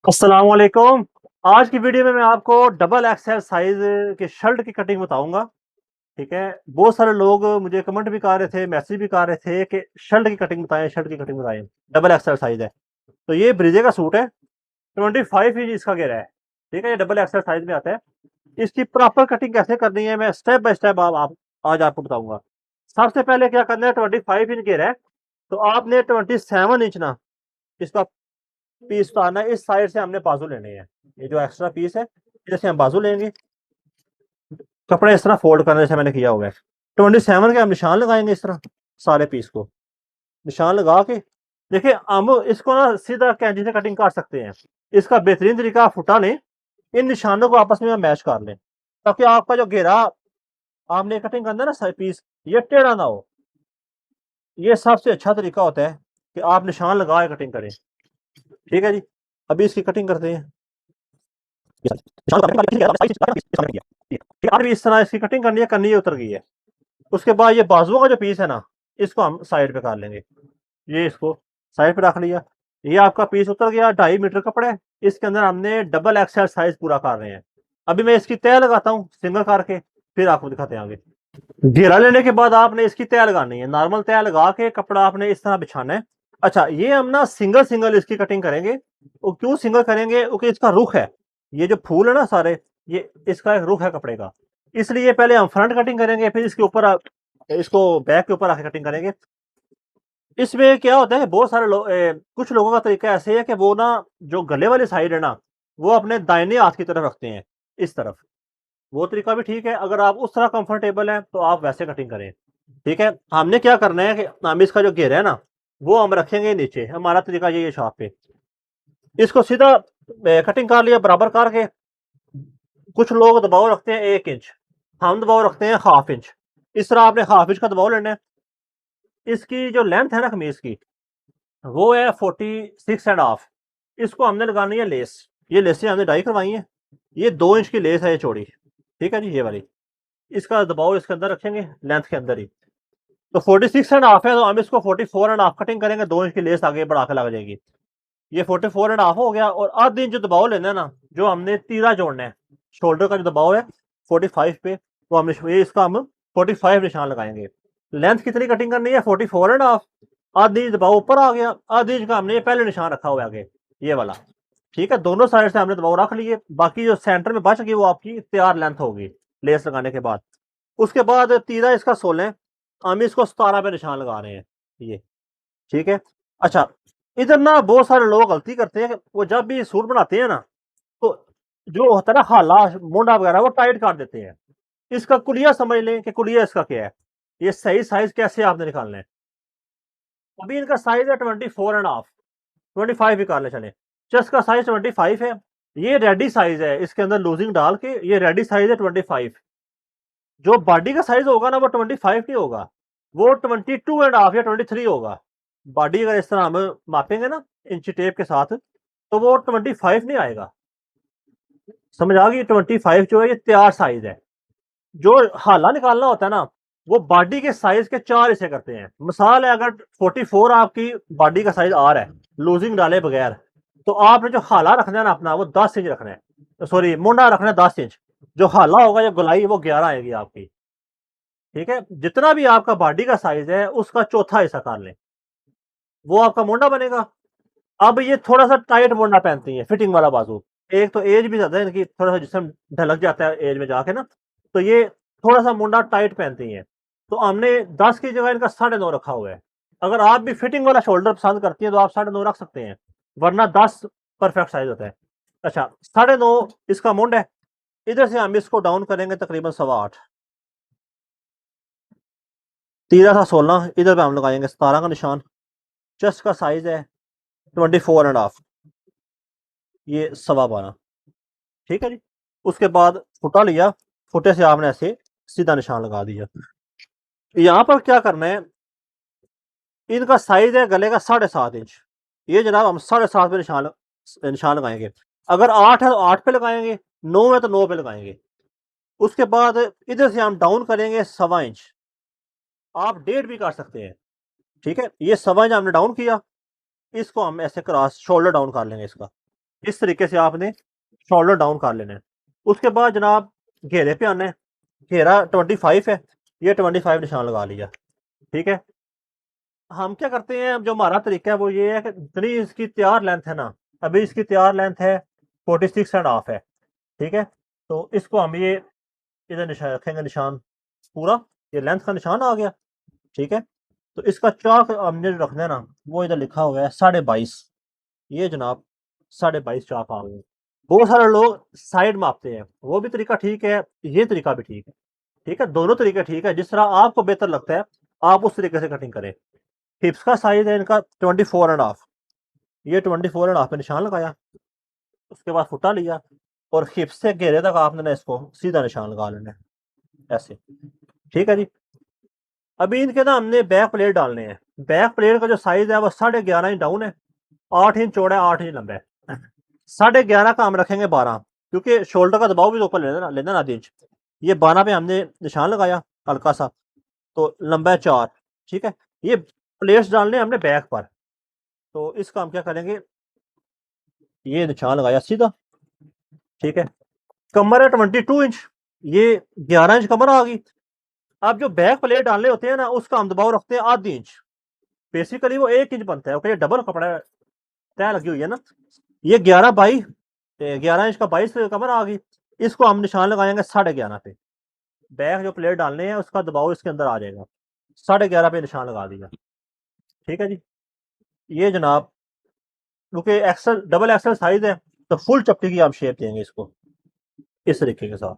अस्सलाम वालेकुम। आज की वीडियो में मैं आपको डबल एक्सएल साइज के शर्ट की कटिंग बताऊंगा। ठीक है, बहुत सारे लोग मुझे कमेंट भी कर रहे थे, मैसेज भी कर रहे थे कि शर्ट की कटिंग बताएं, शर्ट की कटिंग बताएं। डबल एक्सएल साइज है तो ये ब्रीजे का सूट है, 25 इंच इसका घेरा है। ठीक है, ये डबल एक्सएल साइज में आता है। इसकी प्रॉपर कटिंग कैसे करनी है मैं स्टेप बाय स्टेप आप आज आपको बताऊंगा। सबसे पहले क्या करना है, 25 इंच घेरा है तो आपने 27 इंच ना इसका पीस तो आना है। इस साइड से हमने बाजू लेने हैं, ये जो एक्स्ट्रा पीस है जैसे हम बाजू लेंगे, कपड़े इस तरह फोल्ड करने जैसे मैंने किया हुआ है। 27 के हम निशान लगाएंगे इस तरह सारे पीस को निशान लगा के। देखिए हम इसको ना सीधा कैंची से कटिंग कर सकते हैं। इसका बेहतरीन तरीका आप फुटा लें, इन निशानों को आपस में मैच कर लें ताकि आपका जो घेरा आपने कटिंग करना है ना पीस, ये टेढ़ा ना हो। ये सबसे अच्छा तरीका होता है कि आप निशान लगा के कटिंग करें। ठीक है जी, अभी इसकी कटिंग करते हैं। यार भी इस तरह इसकी कटिंग करनी है, उतर गई है। उसके बाद ये बाजुओं का जो पीस है ना, इसको हम साइड पे कर लेंगे। ये इसको साइड पे रख लिया। ये आपका पीस उतर गया, 2.5 मीटर कपड़ा है। इसके अंदर हमने डबल एक्सएल साइज पूरा कर रहे हैं। अभी मैं इसकी तय लगाता हूँ सिंगल करके, फिर आपको दिखाते हैं आगे। घेरा लेने के बाद आपने इसकी तय लगानी है, नॉर्मल तय लगा के कपड़ा आपने इस तरह बिछाना है। अच्छा, ये हम ना सिंगल सिंगल इसकी कटिंग करेंगे। वो क्यों सिंगल करेंगे, क्योंकि इसका रुख है, ये जो फूल है ना सारे, ये इसका एक रुख है कपड़े का। इसलिए पहले हम फ्रंट कटिंग करेंगे, फिर इसके ऊपर इसको बैक के ऊपर आके कटिंग करेंगे। इसमें क्या होता है, बहुत सारे लोग कुछ लोगों का तरीका ऐसे है कि वो ना जो गले वाली साइड है ना, वो अपने दाहिने हाथ की तरफ रखते हैं, इस तरफ। वो तरीका भी ठीक है, अगर आप उस तरह कंफर्टेबल है तो आप वैसे कटिंग करें। ठीक है, हमने क्या करना है कि हम इसका जो घेरा है ना, वो हम रखेंगे नीचे। हमारा तरीका यही है शॉप पे। इसको सीधा कटिंग कर लिया बराबर करके। कुछ लोग दबाव रखते हैं 1 इंच, हम दबाव रखते हैं 1/2 इंच। इस तरह आपने 1/2 इंच का दबाव लेना है। इसकी जो लेंथ है ना कमीज की, वो है 46.5। इसको हमने लगानी है लेस। ये लेसें हमने डाई करवाई है। ये 2 इंच की लेस है, ये चौड़ी। ठीक है जी, ये वाली। इसका दबाव इसके अंदर रखेंगे, लेंथ के अंदर ही। तो 46.5 है तो हम इसको 44.5 कटिंग करेंगे। 2 इंच की लेस आगे बढ़ा के लग जाएगी। ये 44.5 हो गया। और आधे इंच दबाव लेना है ना, जो हमने तीरा जोड़ना है, शोल्डर का जो दबाव है 45 पे, वो हमने ये इसका हम 45 निशान लगाएंगे। लेंथ कितनी कटिंग करनी है, 44.5। आधी इंच दबाव ऊपर आ गया, आधी इंच का हमने ये पहले निशान रखा हुआ है आगे, ये वाला। ठीक है, दोनों साइड से हमने दबाव रख लिए। बाकी जो सेंटर में बच गई वो आपकी तैयार लेंथ होगी लेस लगाने के बाद। उसके बाद तीरा इसका 16, हम इसको 17 पे निशान लगा रहे हैं, ये। ठीक है। अच्छा, इधर ना बहुत सारे लोग गलती करते हैं कि वो जब भी सूट बनाते हैं ना, तो जो होता है ना हाला मोंडा वगैरह, वो टाइट कर देते हैं। इसका कुलिया समझ लें कि कुलिया इसका क्या है। ये सही साइज कैसे आपने निकालना है। अभी इनका साइज है 24.5, 25 भी कर ले चले। चेस्ट का साइज 25 है। ये रेडी साइज है, इसके अंदर लूजिंग डाल के ये रेडी साइज है 25। जो बॉडी का साइज होगा ना, वो 25 नहीं होगा, वो 22.5 या 23 होगा। बॉडी अगर इस तरह हम मापेंगे ना इंची टेप के साथ, तो वो 25 नहीं आएगा। समझ आ गई, 25 जो है ये तैयार साइज है। जो हाला निकालना होता है ना, वो बॉडी के साइज के 4 हिस्से करते हैं। मिसाल है, अगर 44 आपकी बॉडी का साइज आ रहा है लूजिंग डाले बगैर, तो आपने जो हाला रखना है ना अपना, वो 10 इंच रखना है। सॉरी, मुंडा रखना है 10 इंच। जो हाला होगा या गुलाई, वो 11 आएगी आपकी। ठीक है, जितना भी आपका बॉडी का साइज है उसका चौथा हिस्सा कर लें, वो आपका मुंडा बनेगा। अब ये थोड़ा सा टाइट मुंडा पहनती है, फिटिंग वाला बाजू। एक तो एज भी ज्यादा है इनकी, थोड़ा सा जिसम ढलक जाता है एज में जाके ना, तो ये थोड़ा सा मुंडा टाइट पहनती है। तो हमने 10 की जगह इनका 9.5 रखा हुआ है। अगर आप भी फिटिंग वाला शोल्डर पसंद करती हैं तो आप 9.5 रख सकते हैं, वरना 10 परफेक्ट साइज होता है। अच्छा, 9.5 इसका मुंड है। इधर से हम इसको डाउन करेंगे तकरीबन 8.25। तीरा था 16, इधर पे हम लगाएंगे 17 का निशान। चेस्ट का साइज है 24.5, ये 12.25। ठीक है जी। उसके बाद फुटा लिया, फुटे से आपने ऐसे सीधा निशान लगा दिया। यहाँ पर क्या करना है, इनका साइज है गले का 7.5 इंच। ये जनाब हम 7.5 पे निशान निशान लगाएंगे। अगर 8 है तो 8 पे लगाएंगे, 9 है तो 9 पे लगाएंगे। उसके बाद इधर से हम डाउन करेंगे 1.25 इंच। आप 1.5 भी कर सकते हैं। ठीक है, ये 1.25 इंच हमने डाउन किया। इसको हम ऐसे क्रॉस शोल्डर डाउन कर लेंगे इसका। इस तरीके से आपने शोल्डर डाउन कर लेना है। उसके बाद जनाब घेरे पे आना है, घेरा 25 है, ये 25 निशान लगा लिया। ठीक है, हम क्या करते हैं, जो हमारा तरीका है वो ये है कि जितनी इसकी तैयार लेंथ है ना, अभी इसकी तैयार लेंथ है 46.5 है। ठीक है, तो इसको हम ये इधर निशान रखेंगे, निशान पूरा ये लेंथ का निशान आ गया। ठीक है, तो इसका चाक हमने जो रखना है ना, वो इधर लिखा हुआ है 22.5। ये जनाब 22.5 चाक आ गए। बहुत सारे लोग साइड मापते हैं, वो भी तरीका ठीक है, ये तरीका भी ठीक है। ठीक है, दोनों तरीके ठीक है, जिस तरह आपको बेहतर लगता है आप उस तरीके से कटिंग करें। हिप्स का साइज है इनका 24.5, ये 24.5 पे निशान लगाया। उसके बाद फुटा लिया और हिप्स से घेरे तक आपने ना इसको सीधा निशान लगा लेना है ऐसे। ठीक है जी, अभी इनके ना हमने बैक प्लेट डालने हैं। बैक प्लेट का जो साइज है वो 11.5 इंच डाउन है, 8 इंच चौड़ा है, 8 इंच लंबा है। 11.5 का हम रखेंगे 12, क्योंकि शोल्डर का दबाव भी तो ऊपर लेना ना आधी इंच। ये 12 पे हमने निशान लगाया हल्का सा, तो लंबा है 4। ठीक है, ये प्लेट्स डालने हैं हमने बैक पर, तो इसका हम क्या करेंगे, ये निशान लगाया सीधा। ठीक है, कमर है 22 इंच, ये 11 इंच कमर आ गई। अब जो बैक प्लेट डालने होते हैं ना, उसका हम दबाव रखते हैं आधी इंच। बेसिकली वो 1 इंच बनता है, ओके, ये डबल कपड़ा तय लगी हुई है ना। ये 11 इंच का 22 कमर आ गई। इसको हम निशान लगाएंगे 11.5 पे। बैक जो प्लेट डालने हैं उसका दबाव इसके अंदर आ जाएगा, 11.5 पे निशान लगा दिया। ठीक है जी, ये जनाब क्योंकि एक्सल डबल एक्सल साइज है, तो फुल चपटी की आप शेप देंगे इसको इस तरीके के साथ।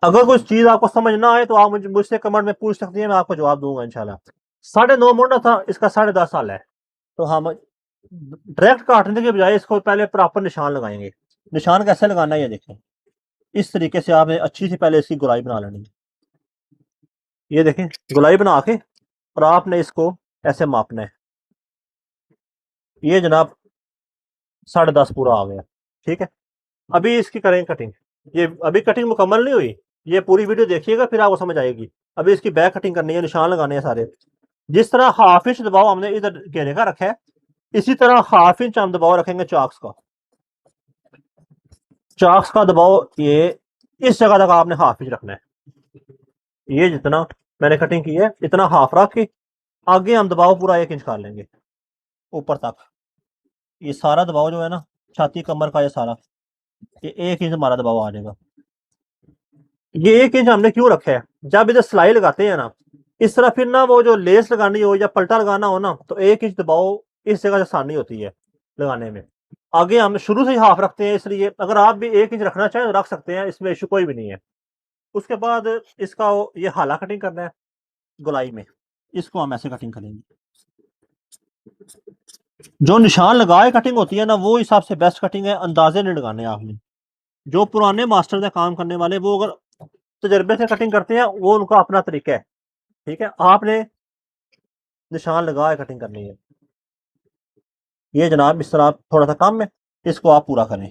अगर कोई चीज आपको समझ ना आए तो आप मुझसे कमेंट में पूछ सकती हैं, मैं आपको जवाब दूंगा इंशाल्लाह। 9.5 मोड़ना था, इसका 10.5 साल है, तो हम डायरेक्ट काटने के बजाय इसको पहले प्रॉपर निशान लगाएंगे। निशान कैसे लगाना है ये देखें, इस तरीके से आपने अच्छी सी पहले इसकी गोलाई बना लेनी है। ये देखें, गोलाई बना के और आपने इसको ऐसे मापना है। ये जनाब 10.5 पूरा आ गया। ठीक है, अभी इसकी करें कटिंग। ये अभी कटिंग मुकम्मल नहीं हुई, ये पूरी वीडियो देखिएगा फिर आपको समझ आएगी। अभी इसकी बैक कटिंग करनी है, निशान लगाने हैं सारे। जिस तरह हाफ इंच दबाव हमने इधर घेरे का रखा है, इसी तरह हाफ इंच हम दबाव रखेंगे चाक्स का। चाक्स का दबाव ये इस जगह तक आपने हाफ इंच रखना है। ये जितना मैंने कटिंग की है इतना हाफ रख के आगे हम दबाव पूरा 1 इंच कर लेंगे ऊपर तक। ये सारा दबाव जो है ना, छाती कमर का ये सारा, ये 1 इंच हमारा दबाव आ जाएगा। ये 1 इंच हमने क्यों रखा है, जब इधर सिलाई लगाते हैं ना, इस तरह फिर ना वो जो लेस लगानी हो या पलटा लगाना हो ना, तो 1 इंच दबाव इस जगह से आसानी होती है लगाने में। आगे हम शुरू से ही हाफ रखते हैं, इसलिए अगर आप भी 1 इंच रखना चाहें तो रख सकते हैं, इसमें इशू कोई भी नहीं है। उसके बाद इसका ये हाला कटिंग करना है गोलाई में, इसको हम ऐसे कटिंग करेंगे। जो निशान लगाए कटिंग होती है ना, वो हिसाब से बेस्ट कटिंग है, अंदाजे नहीं लगाने आपने। जो पुराने मास्टर से काम करने वाले वो अगर तजर्बे से कटिंग करते हैं, वो उनका अपना तरीका है। ठीक है, आपने निशान लगाए कटिंग करनी है। ये जनाब इस तरह थोड़ा सा कम है, इसको आप पूरा करें।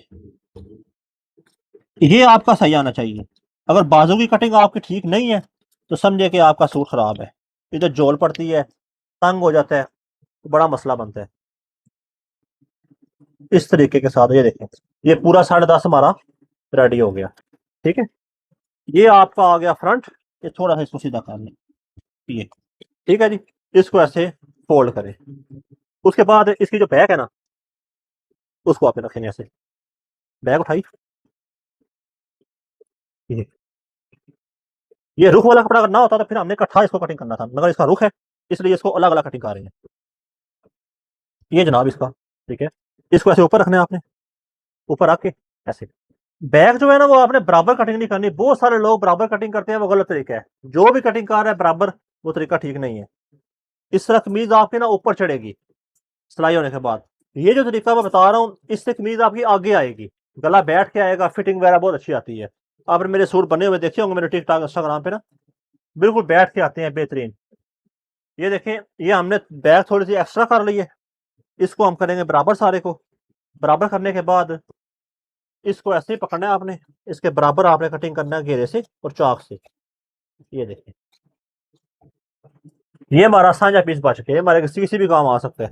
ये आपका सही आना चाहिए। अगर बाजू की कटिंग आपकी ठीक नहीं है तो समझे कि आपका सूट खराब है, इधर जोल पड़ती है, तंग हो जाता है, तो बड़ा मसला बनता है। इस तरीके के साथ ये देखें, ये पूरा 10.5 हमारा रेडी हो गया। ठीक है, ये आपका आ गया फ्रंट। ये थोड़ा सा इसको सीधा कर लें, ये ठीक है जी। इसको ऐसे फोल्ड करें। उसके बाद इसकी जो बैक है ना, उसको आपने रखेंगे ऐसे, बैक उठाई। ये रुख वाला कपड़ा अगर ना होता तो फिर हमने इकट्ठा इसको कटिंग करना था, मगर इसका रुख है इसलिए इसको अलग अलग कटिंग कर रहे हैं। ये जनाब इसका, ठीक है, इसको ऐसे ऊपर रखना है आपने, ऊपर रख के ऐसे। बैक जो है ना वो आपने बराबर कटिंग नहीं करनी। बहुत सारे लोग बराबर कटिंग करते हैं, वो गलत तरीका है। जो भी कटिंग कर रहा है बराबर, वो तरीका ठीक नहीं है। इस तरह कमीज आपकी ना ऊपर चढ़ेगी सिलाई होने के बाद। ये जो तरीका मैं बता रहा हूँ, इससे कमीज आपकी आगे आएगी, गला बैठ के आएगा, फिटिंग वगैरह बहुत अच्छी आती है। आपने मेरे सूट बने हुए देखे होंगे मेरे टिकटॉक इंस्टाग्राम पे ना, बिल्कुल बैठ के आते हैं बेहतरीन। ये देखें, ये हमने बैक थोड़ी सी एक्स्ट्रा कर ली है, इसको हम करेंगे बराबर सारे को। बराबर करने के बाद इसको ऐसे ही पकड़ना है आपने, इसके बराबर आपने कटिंग करना है घेरे से और चाक से। ये देखें, ये हमारा साझा पीस बच के हमारे किसी भी काम आ सकता है।